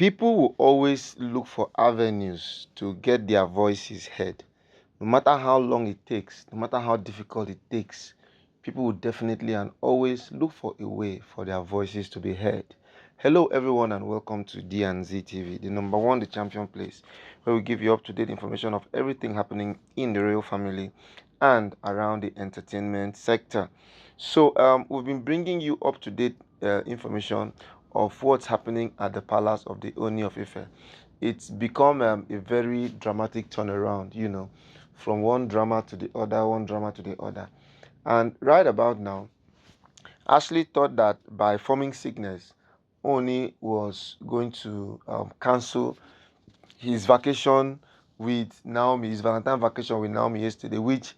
People will always look for avenues to get their voices heard. No matter how long it takes, no matter how difficult it takes, people will definitely and always look for a way for their voices to be heard. Hello, everyone, and welcome to D&Z TV, the number one, the champion place, where we give you up to date information of everything happening in the royal family and around the entertainment sector. So, we've been bringing you up to date information of what's happening at the palace of the Oni of Ife. It's become a very dramatic turnaround, from one drama to the other, one drama to the other. And right about now, Ashley thought that by forming sickness, Oni was going to cancel his vacation with Naomi, his Valentine vacation with Naomi yesterday, which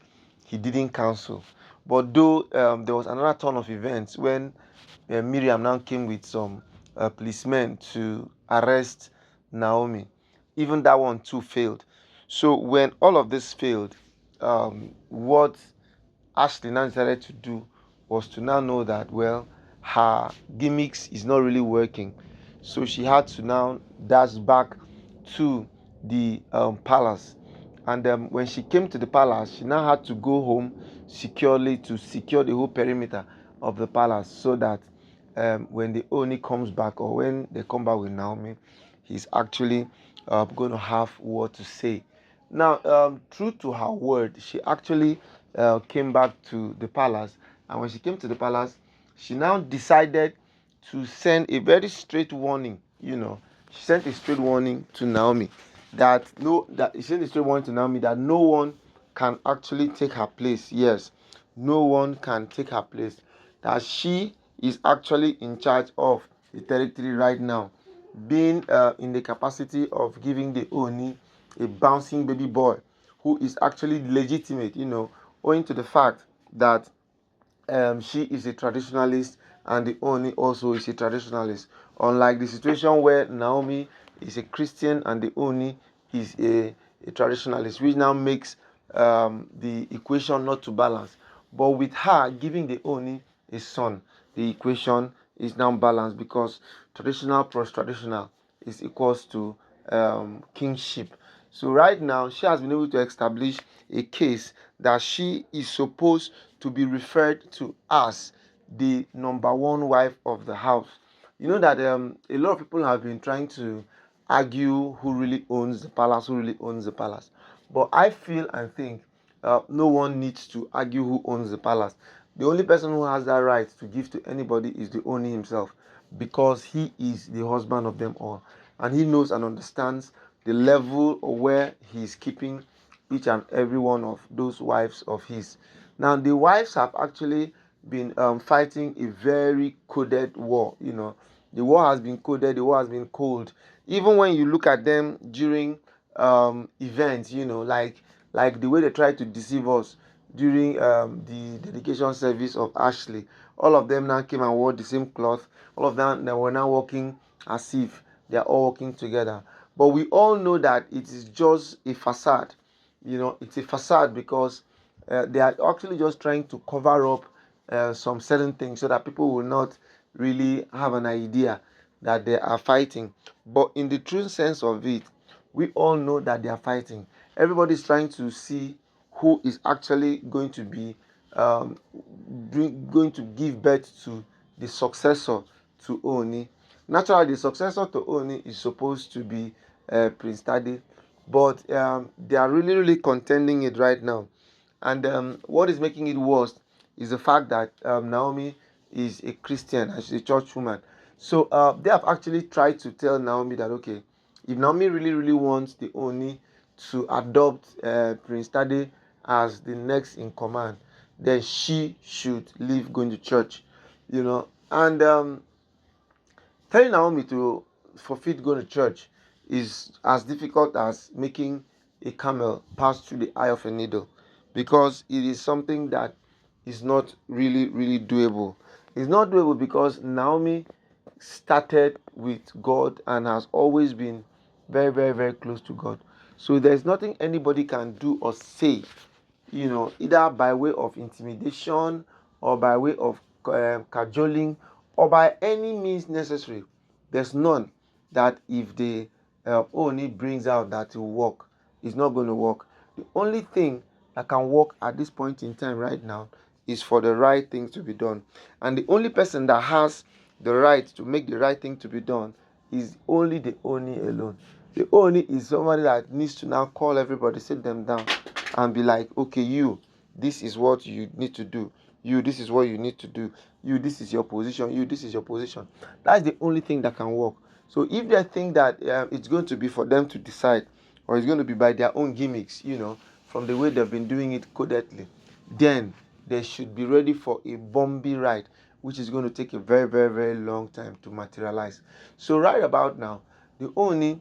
he didn't cancel. But though there was another turn of events when Miriam now came with some policemen to arrest Naomi, even that one too failed. So when all of this failed, what Ashley now decided to do was to now know that, well, her gimmicks is not really working. So she had to now dash back to the palace. And when she came to the palace, she now had to go home securely to secure the whole perimeter of the palace so that when the Oni comes back or when they come back with Naomi, he's actually going to have what to say. Now, true to her word, she actually came back to the palace. And when she came to the palace, she now decided to send a very straight warning. She sent a straight warning to Naomi that she sent a straight warning to Naomi that no one can actually take her place. Yes, no one can take her place. That she is actually in charge of the territory right now, being in the capacity of giving the Oni a bouncing baby boy who is actually legitimate, owing to the fact that she is a traditionalist and the Oni also is a traditionalist. Unlike the situation where Naomi is a Christian and the Oni is a traditionalist, which now makes the equation not to balance. But with her giving the Oni a son, the equation is now balanced because traditional plus traditional is equals to kingship. So right now, she has been able to establish a case that she is supposed to be referred to as the number one wife of the house. You know that a lot of people have been trying to argue who really owns the palace, who really owns the palace. But I feel and think no one needs to argue who owns the palace. The only person who has that right to give to anybody is the owner himself, because he is the husband of them all, and he knows and understands the level of where he is keeping each and every one of those wives of his. Now, the wives have actually been fighting a very coded war. The war has been coded, the war has been cold. Even when you look at them during events, like the way they try to deceive us during the dedication service of Ashley. All of them now came and wore the same cloth. All of them they were now walking as if they are all working together. But we all know that it is just a facade. It's a facade because they are actually just trying to cover up some certain things so that people will not really have an idea that they are fighting. But in the true sense of it, we all know that they are fighting. Everybody is trying to see who is actually going to be going to give birth to the successor to Oni. Naturally, the successor to Oni is supposed to be Prince Tade, but they are really, really contending it right now. And what is making it worse is the fact that Naomi is a Christian and she's a church woman. So they have actually tried to tell Naomi that, okay, if Naomi really, really wants the Oni to adopt Prince Tade as the next in command, then she should leave going to church, And telling Naomi to forfeit going to church is as difficult as making a camel pass through the eye of a needle, because it is something that is not really, really doable. It's not doable because Naomi started with God and has always been very, very, very close to God. So there's nothing anybody can do or say, either by way of intimidation or by way of cajoling or by any means necessary. There's none that if the Oni brings out that it will work, it's not going to work. The only thing that can work at this point in time right now is for the right thing to be done. And the only person that has the right to make the right thing to be done is only the Oni alone. The Oni is somebody that needs to now call everybody, sit them down, and be like, okay, you, this is what you need to do. You, this is what you need to do. You, this is your position. You, this is your position. That's the only thing that can work. So if they think that it's going to be for them to decide, or it's going to be by their own gimmicks, from the way they've been doing it codedly, then they should be ready for a bumpy ride, which is going to take a very, very, very long time to materialize. So right about now, the Oni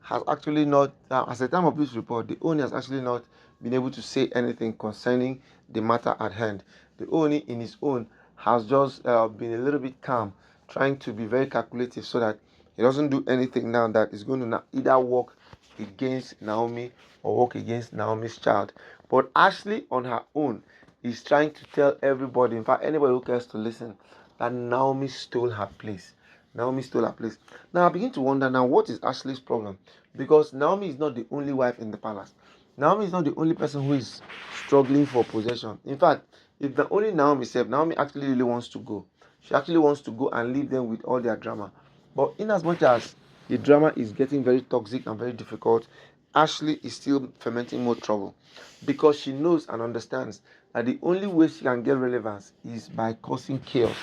has actually not, as at the time of this report, the Oni has actually not been able to say anything concerning the matter at hand. The Oni, in his own, has just been a little bit calm, trying to be very calculative so that he doesn't do anything now that is going to either work against Naomi or work against Naomi's child. But Ashley, on her own, is trying to tell everybody, in fact, anybody who cares to listen, that Naomi stole her place. Naomi stole her place. Now I begin to wonder now, what is Ashley's problem? Because Naomi is not the only wife in the palace. Naomi is not the only person who is struggling for possession. In fact, if the only Naomi said, Naomi actually really wants to go. She actually wants to go and leave them with all their drama. But in as much as the drama is getting very toxic and very difficult, Ashley is still fermenting more trouble because she knows and understands that the only way she can get relevance is by causing chaos.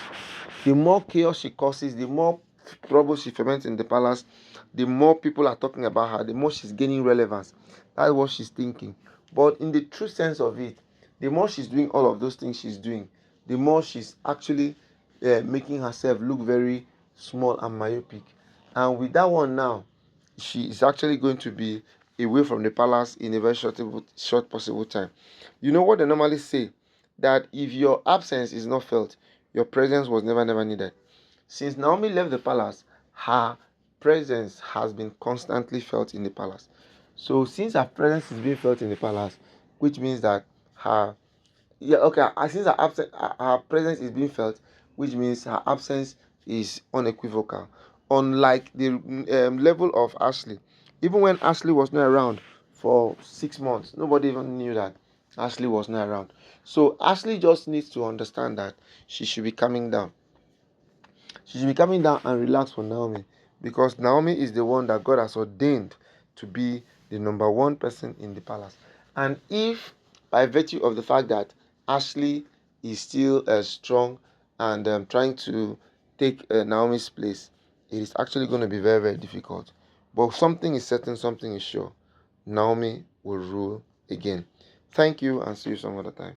The more chaos she causes, the more trouble she ferments in the palace, the more people are talking about her, the more she's gaining relevance. That's what she's thinking. But in the true sense of it, the more she's doing all of those things she's doing, the more she's actually making herself look very small and myopic. And with that one now, she is actually going to be away from the palace in a very short possible time. You know what they normally say? That if your absence is not felt, your presence was never needed. Since Naomi left the palace, her presence has been constantly felt in the palace. So since her presence is being felt in the palace, which means that her yeah, okay, since her presence is being felt, which means her absence is unequivocal. Unlike the level of Ashley, even when Ashley was not around for 6 months, nobody even knew that Ashley was not around. So Ashley just needs to understand that she should be coming down. She should be coming down and relax for Naomi, because Naomi is the one that God has ordained to be the number one person in the palace. And if, by virtue of the fact that Ashley is still strong and trying to take Naomi's place, it is actually going to be very, very difficult. But something is certain, something is sure. Naomi will rule again. Thank you, and see you some other time.